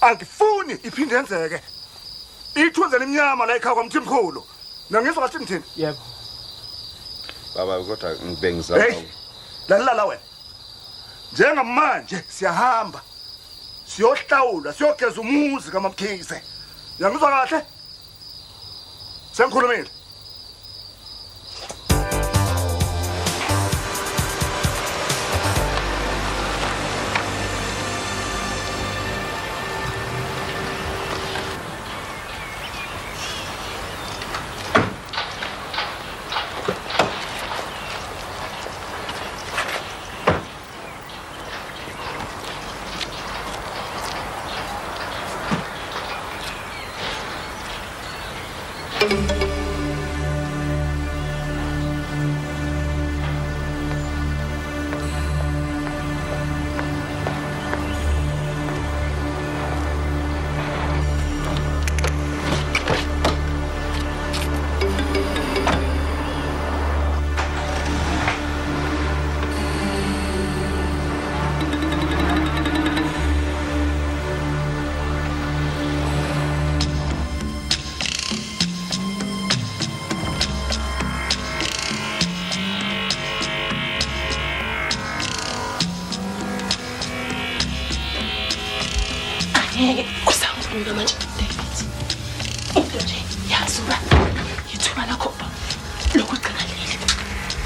angifuni iphinde yenzeke. Ithunze leminyama la ekhaya kwaMthimkhulu. Nangizwa kathi mthini? Yebo. Baba kodwa ngibengizama. Hey. Lalela wena. Njengamanje siyahamba. Siyohlawula, siyogeza umuzi kaMamkhise. Yangizwa kahle? Sengikhulumile. Usangizibuyela manje David. Into nje yazuba. Yithuba lakho lokugcina leli.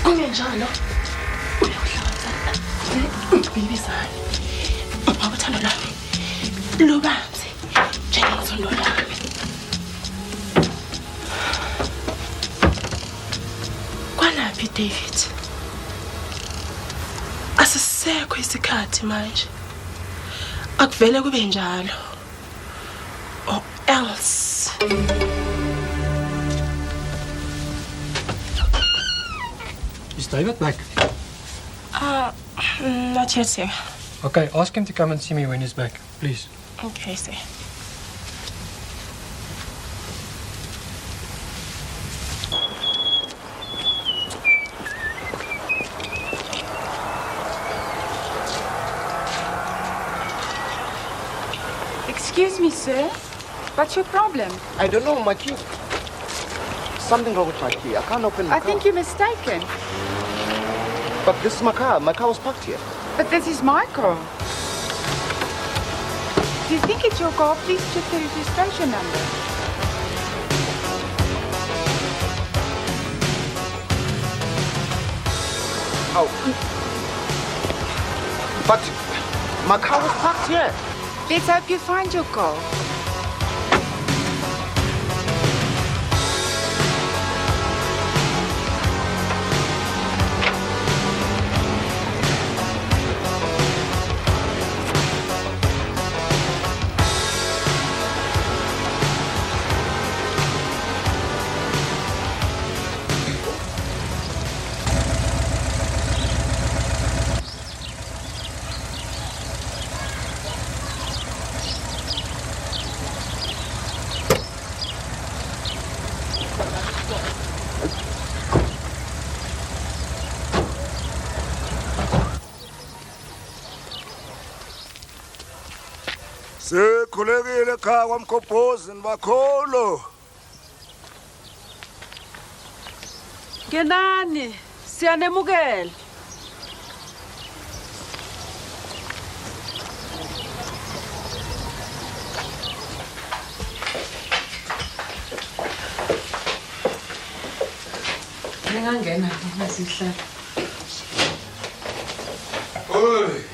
Kungenjalo. Uyohlala Baby son. Baba uthando lami. Lubanzi. Njengezondo lami. Kwalaphi David? Asisekho isikhathi manje. Akuvele kube njalo. Or else. Is David back? Not yet, sir. Okay, ask him to come and see me when he's back, please. Okay, sir. Excuse me, sir. What's your problem? I don't know, my key. Something wrong with my key. I can't open the I car. think you're mistaken. But this is my car. My car was parked here. But this is my car. If you think it's your car, please check the registration number. Oh. But my car was parked here. Let's hope you find your car. Sikhulekile ekhaya kwamkhophozi nibakholo. Ngenani, siyanemukela. Ngingangena ngasihlala. Oi.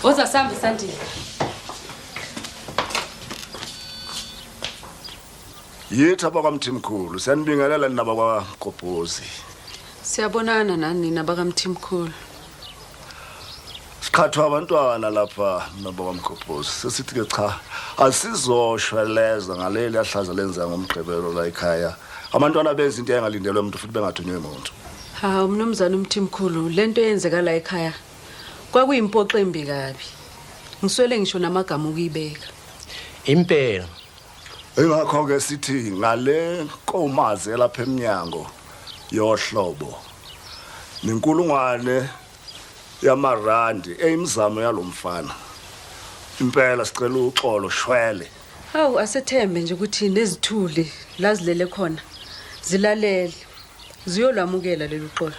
Woza sambi Sandile. Yithi abakwamthimkhulu siyanibingelela nina bakwaMkhophozi. Siyabonana nani nabakamthimkhulu. Sikhathwa abantwana lapha nabakwamkhophozi. Sesithi ke cha asizoshweleza ngaleli ahlaza lenza ngomgqibelo la ekhaya. Abantwana benza into engalindelwe umuntu futhi bengathunywe umuntu. Ha umnumzana umthimkhulu lento eyenzeka la ekhaya. Kwakuyimpoqo embi kabi. Ngiswele ngisho namagama ukuyibeka. Impela. Engakho ke sithi ngale nkomazi lapha eminyango yohlobo. Ninkulungwane yamarandi eyimizamo yalomfana. Impela sicela uxolo shwele. Hawu asethembe nje ukuthi nezithuli lazilele khona zilalele ziyolwamukela lelo xolo.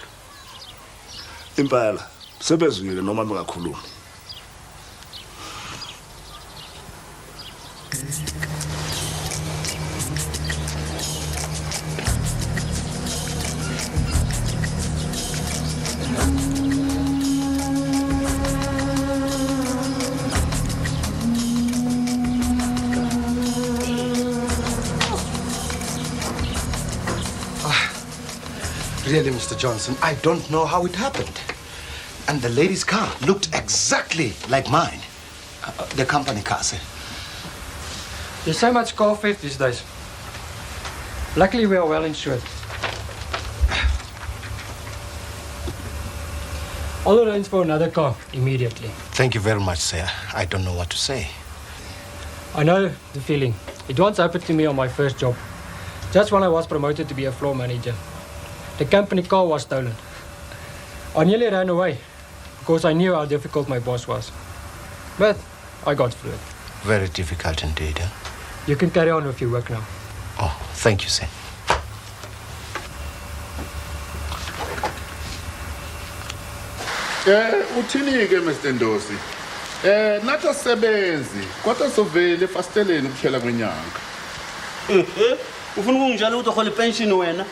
Impela sebezwile noma bengakhulumi. Really, Mr. Johnson, I don't know how it happened. And the lady's car looked exactly like mine. The company car, sir. There's so much car theft these days. Luckily, we are well insured. I'll arrange for another car immediately. Thank you very much, sir. I don't know what to say. I know the feeling. It once happened to me on my first job, just when I was promoted to be a floor manager. The company car was stolen. I nearly ran away because I knew how difficult my boss was. But I got through it. Very difficult indeed, huh? You can carry on with your work now. Oh, thank you, sir. Uthini ke Mr. Ndosi? nathi asisebenzi kodwa sovele efasteleni kuphela kwenyanga. Ufuna ukungjalo ukuthi uhola ipension wena?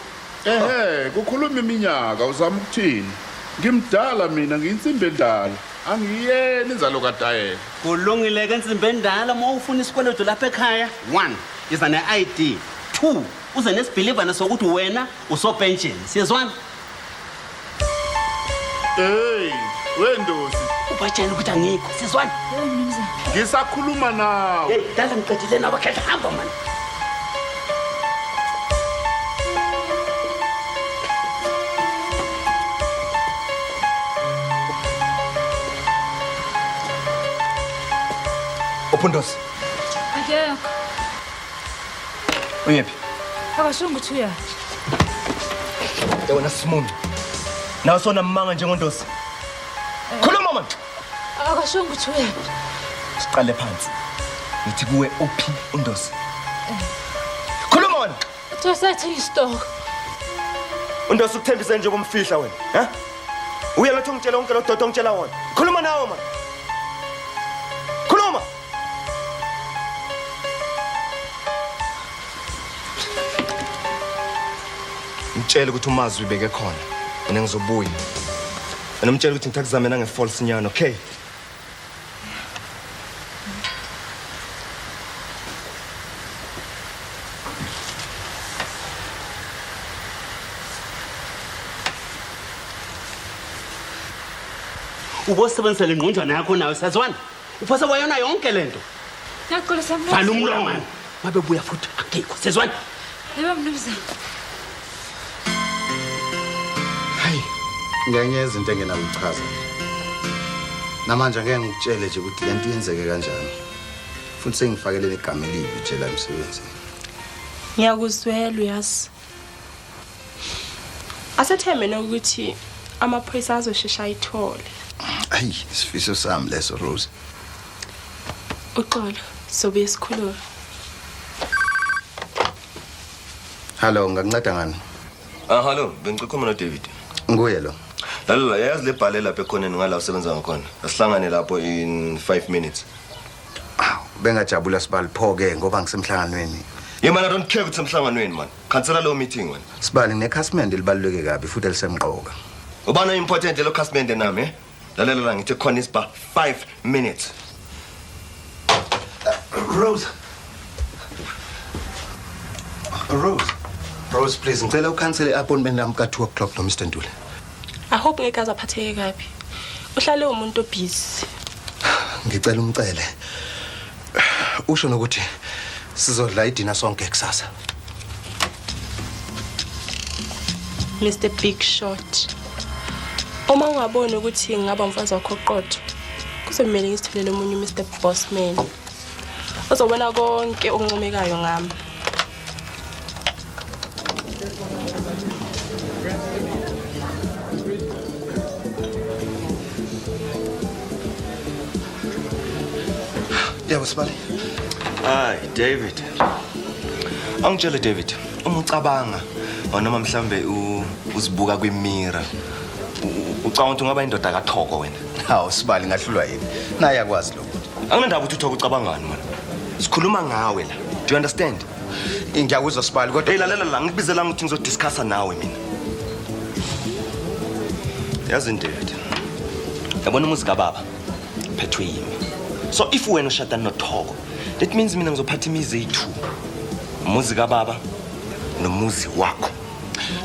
Kukhuluma iminyaka uzama ukuthini? Ngimdala mina ngiyinsimbi endala. Angiyeni inzalo kaDayela. Kulungile ke insimbi endala uma ufuna isikweledo lapha ekhaya. 1 iza ne-ID. 2 uze nesibhilivana sokuthi wena usopension. Siyezwana? Hey, wendosi. Ubatshela ukuthi angikho. Siyezwana? Ngisakhuluma nawe. Hey, dala ngiqedile nawe khetha hamba man. Upundosi. Akekho. Uyephi? Akasho ukuthi uya. Yewena Simoni. Nawe sona mmanga njengondosi. Khuluma manje. Akasho ukuthi uya. Siqale phansi. Ngithi kuwe uphi undosi? Khuluma wena. Uthosethe isitoko. Undosi ukuthembisa nje komfihla wena, ha? Uyaletha ungitshela onke lo dodo ongitshela wona. Khuluma nawe man. Khuluma. Ngitshela ukuthi umazwi ubeke khona. Mina ngizobuya. Mina ngitshela ukuthi ngithakuzamena nge-false nyana, okay? Ubosebenzisa le ngqonjana yakho nawe sazwana. Uphasa wayona yonke lento. Ngiyaxolisa mna. Vala umlomo. Mabe buya futhi akekho. Sezwana? Yebo mnumzane. Hayi, ngenye izinto engenakuchaza. Namanje ngeke ngikutshele nje ukuthi lento yenzeke kanjani. Futhi sengifakele igama elibi nje la emsebenzini. Ngiyakuzwela uyazi. Asethembe ukuthi amaphoyisa azoshesha ayithole. Hayi, isifiso sami leso Rose. Uxolo, sobe isikhuluma. Hello, ngakunceda ngani? Hello, bengikhuluma noDavid. Nguye lo. Lalela, yazi lebhale lapha ekhoneni ngala usebenza ngakhona. Asihlangane lapho in 5 minutes. Bengajabula Sibali pho-ke ngoba ngisemhlanganweni. Yeah man, I don't care ukuthi semhlanganweni man. Cancela lo meeting man. Sibali nekhasimende libaluleke kabi futhi elisemqoka. Ubana important lo khasimende nami, eh? Lalela la ngithi khona isba 5 minutes. Rose. Rose, please, ngicela ucancel i-appointment nami ka 2 o'clock no Mr. Ntuli. I hope ngeke azaphatheke kabi. Uhlale umuntu obusy. Ngicela umcele. Usho nokuthi sizodla idina sonke kusasa. Mr. Big Shot. Uma ungaboni ukuthi ngingaba umfazi wakho oqotho, kuzomela ngisitholele omunye Mr. Bossman. Uzobona konke okuncomekayo ngami. Yebo Sibali. Hi, David. Angitshela David, uma ucabanga noma mhlambe uzibuka kwimira. Ucabanga ukuthi ungaba indoda kaThoko wena. Hawu Sibali ngahlulwa yini? Naye yakwazi lokho. Anginandaba ukuthi uThoko ucabangani man. Sikhuluma ngawe la. Do you understand? Ngiyakuzwa Sibali kodwa hey lalela la ngikubizelanga ukuthi ngizodiscussa nawe mina. Yazi David. Yabona umuzi kaBaba phethwe yimi. So if wena ushada noThoko, that means mina ngizophatha imizi ethu. Umuzi kaBaba nomuzi wakho.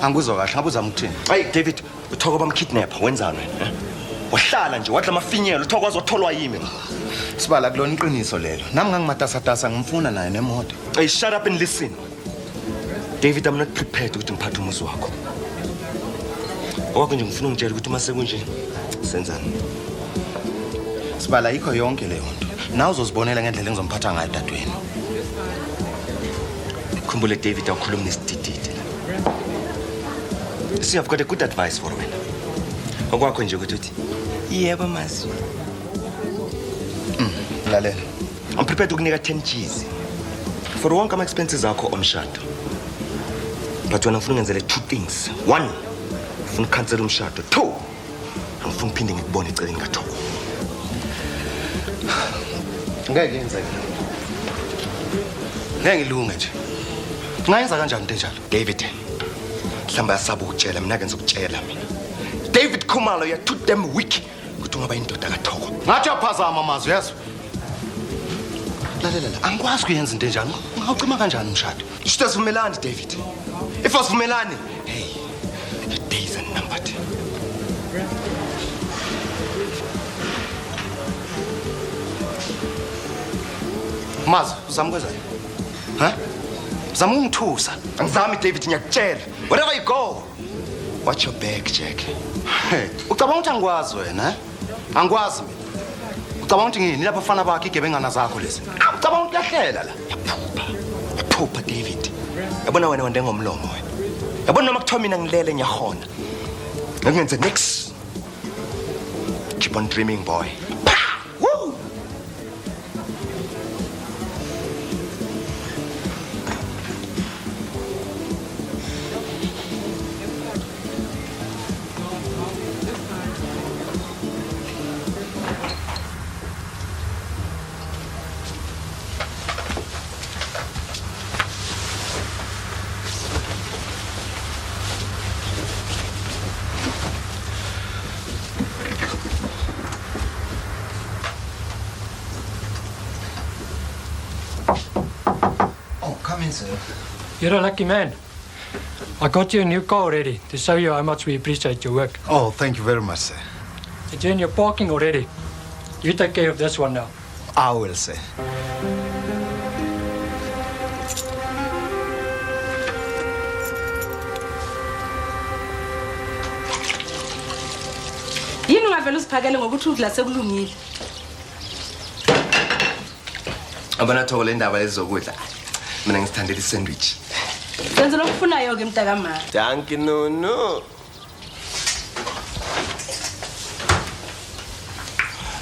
Angikuzwa kahle, ngabe uzama ukuthini? Hey David, uThoko bamkidnap, wenzani wena? Wahlala nje wadla amafinyelo, uThoko azotholwa yimi. Sibala kulona iqiniso lelo. Nami ngangimatasatasa ngimfuna naye nemoto. Hey shut up and listen. David, I'm not prepared ukuthi ngiphathe umuzi wakho. Okwakho nje ngifuna ungitshela ukuthi mase kunje senzani. Sibala yikho yonke leyo nto. Nawe uzozibonela ngendlela engizomphatha ngayo dadweni. Khumbule David awukhuluma nesidididi la. See, I've got a good advice for wena. Okwakho nje ukuthi yebo masi. Lalela. I'm prepared ukunika 10 G's. For wonke ama expenses akho omshado. But wena ufuna ngenzele 2 things. 1, ufuna cancel umshado. 2, ngifuna uphinde ngikubone eceleni kaThoko. Ngeke yenzeke. Ngeke ngilunge nje. Ngayenza kanjani into enjalo? David. Mhlamba yasaba ukutshela mina ke ngizokutshela mina. David Khumalo you're too damn weak. Kuthi ungaba indoda kaThoko. Ngathi yaphazama amazwi yazo. Lalela, angikwazi kuyenza into enjalo. Ngawucima kanjani umshado? Sisivumelani David. If asivumelani, hey, your days are numbered. Mazi, uzamkwenzani? Ha? Zama ungithusa. Angizami David ngiyakutshela. Wherever you go, watch your back, Jack. Hey, ucabanga ukuthi angikwazi wena, eh? Angikwazi mina. Ucabanga ukuthi ngini lapha afana bakhe igebengana zakho lezi? Ucabanga ukuthi uyahlela la? Yaphupha David. Yabona wena wende ngomlomo wena. Yabona noma kuthiwa mina ngilele ngiyahona. Ngenze next. Keep on dreaming, boy. Woo! Come in, sir. You're a lucky man. I got you a new car already to show you how much we appreciate your work. Oh, thank you very much, sir. It's in your parking already. You take care of this one now. I will, sir. Yini ungavela usiphakele ngokuthi ukudla sekulungile? Abana Thoko le ndaba lezokudla. Mina ngisithandela isandwich. Senze lokufunayo ke mntakamama. Danke no.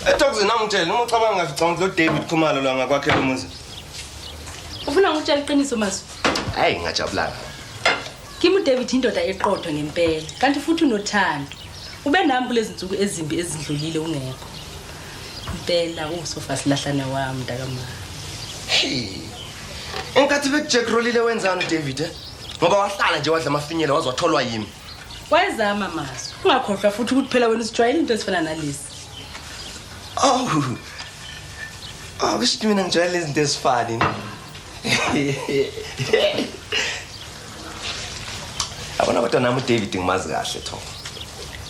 Ethokuzini namtshela uma ucabanga ngaficanga lo David Khumalo lo ngakwakhela umuzi. Ufuna ngutshela iqiniso masu? Hayi ngajabulanga. Kimi David indoda eqotho ngempela, kanti futhi unothando. Ube nami kulezi nsuku ezimbi ezidlulile ungekho. Impela usofa silahlana wami mntakamama. Hey. Enkathi beJack Rolile wenzani David eh? Ngoba wahlala nje wadla amafinyela wazotholwa yimi. Wayezama masu. Ungakhohlwa futhi ukuthi phela wena usijwayele into ezifana nalezi. Kusho mina ngijwayele izinto ezifani. Abona kodwa nami uDavid ngimazi kahle Thoko.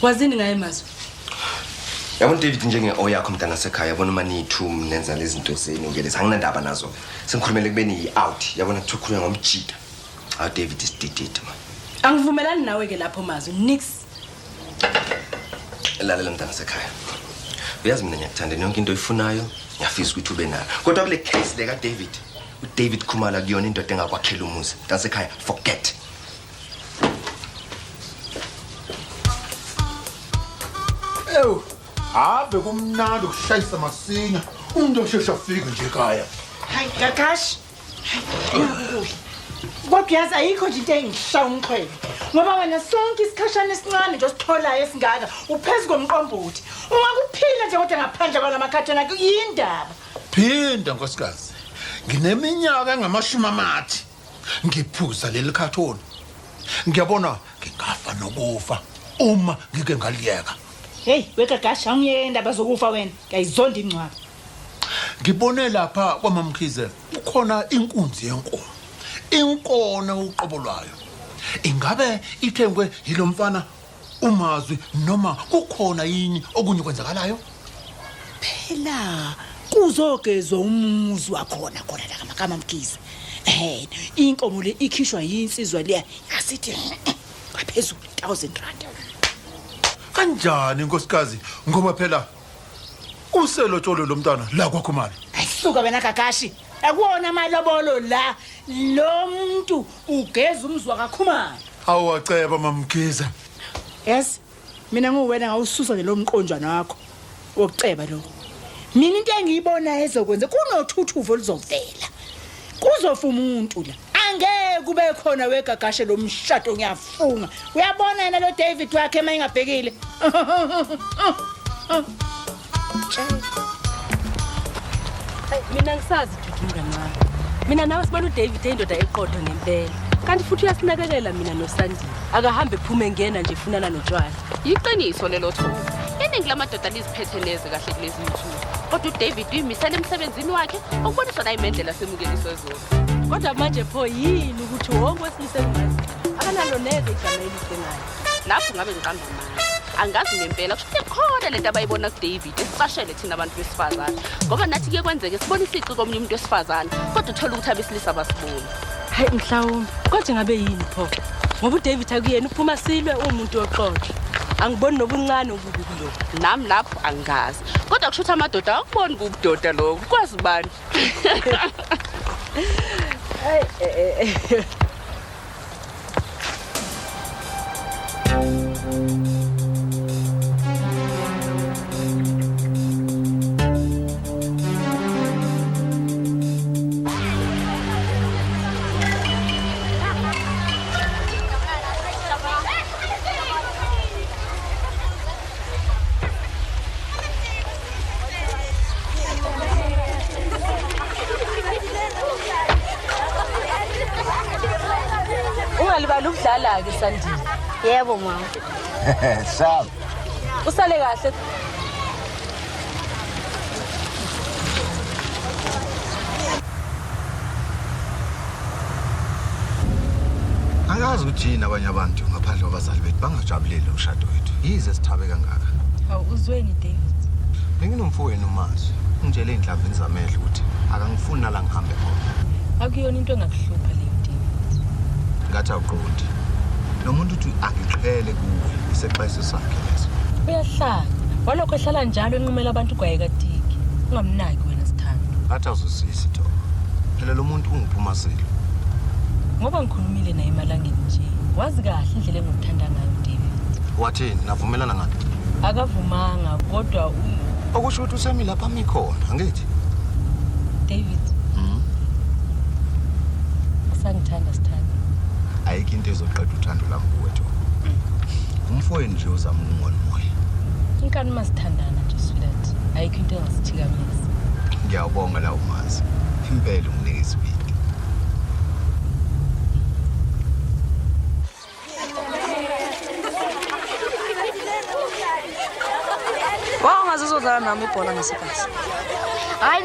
Wazini ngaye masu? Yabona David njenge yakho mntana sekhaya yabona uma niyi2 nenza lezi zinto esenongeleza anginandaba nazo. Sengikhulumele kubeni yi-out yabona kuthiwa khulunywa ngomjida. David is dead man. Angivumelani nawe ke lapho mazu nix. Lalela mntana sekhaya. Uyazi mina ngiyakuthanda yonke into oyifunayo, ngiyafisa ukuthi ube nayo. Kodwa kule case le ka David, uDavid Khumalo kuyona indoda engakwakhela umuzi. Mntana sekhaya, forget. Ew, ave kumnandi ukushayisa masinya. Umuntu oshesha afike nje ekhaya. Hayi Gagashi. Kodwa yazi ayikho nje into engishaya umqhele. Ngoba wena sonke isikhashana esincane nje ositholayo esingaka uphezulu komqombothi. Ungakuphila nje kodwa ngaphandle kwalamakhathana kuyindaba. Phinda nkosikazi. Ngineminyaka engama-30. Ngiphuza leli khathoni. Ngiyabona ngingafa nokufa uma ngike ngaliyeka. Hey, weGagashi awungiyeke indaba zokufa wena. Ngiyayizonda incwaba. Ngibone lapha kwaMamkhize ukhona inkunzi yenkomo. Inkono uqobo lwayo. Ingabe ithengwe yilomfana uMazwi noma kukhona yini okunye kwenzakalayo? Phela kuzogezwa umuzi wakhona khona la kaMamkhize. Inkomo le ikhishwa yinsizwa leya yasithi ngaphezulu 1000 rand. Kanjani nkosikazi ngoba phela uselotsholo lomntana la kwakhumali. Ayisuka wena Gagashi. Akuwona amalobolo la lo muntu ugeza umzwa kakhumali. Awaceba Mamkhize. Yes. Mina nguwena ngawususa nje lo mqonjwana wakho wokuceba lo. Mina into engiyibona ezokwenza kunothuthuvo lizovela. Kuzofa umuntu la. Angeke kube khona weGagashe lo mshado ngiyafunga. Uyabona yena lo David wakhe mayingabhekile. Mina ngisazi Dudu ngani. Mina nawe sibona uDavid eyindoda eqotho ngempela. Kanti futhi uyasinakekela mina noSandile. Akahambe ephume ngena nje funana notshwala. Yiqiniso lelo Thusi. Iningi lamadoda liziphethe neze kahle kulezi zinsuku. Kodwa uDavid uyimisela emsebenzini wakhe, okuboniswa naye imendlela semukeliswe zona. Kodwa manje pho yini ukuthi wonke wesilise engazi akanalo neze igama elihle ngayo. Lapho ngabe ngiqamba manje. Angazi ngempela kusho khona lento abayibona kuDavid esicashele thina abantu besifazane. Ngoba nathi ke kwenzeke sibona isiqi komunye umuntu wesifazane, kodwa uthola ukuthi abesilisa basibona. Hayi mhlawumbe kodwa ngabe yini pho? Ngoba uDavid akuyena uphuma silwe umuntu oqotho. Angiboni nobuncane ububi kulokho. Nami lapho angazi. Kodwa kusho ukuthi amadoda akuboni kubudoda lokho. Kwazi bani? Hey Ungalibali ukudlala ke Sandile. Yebo mama. Sawa. Usale kahle. Angazi ukuthi yini abanye abantu ngaphandle kwabazali bethu bangajabulile umshado wethu. Yize sithabe kangaka. Hawu uzweni David. Benginomfowenu uMazi. Ungitshele indlavini zamehlo ukuthi akangifuni nala ngihambe khona. Akuyona into engakuhlupha leyo David. Ngathi awuqondi. Lo muntu uthi angiqhele kuwe isexayiso sakhe leso. Uyahlala. Walokho ehlala njalo enqumela abantu gwayekatiki. Ungamnaki wena Sithando. Athi awuzwisisi Thoko. Phela lo muntu ungiphuma silo. Ngoba ngikhulumile naye emalangeni nje. Wazi kahle indlela engokuthanda ngayo David. Wathini navumelana ngani? Akavumanga kodwa okusho ukuthi usemi lapha mikhona angithi? David. Sangithanda Sithando. Ayikho into ezoqeda uthando lami kuwe Thoko. Umfowenu nje uzama ukungona moya. Inkani masithandana nje sweetheart. Ayikho into engasithikameza. Ngiyabonga la uMazi. Impela unginike isibindi. Wawungazizodlala nami ibhola ngesikhathi. Hayi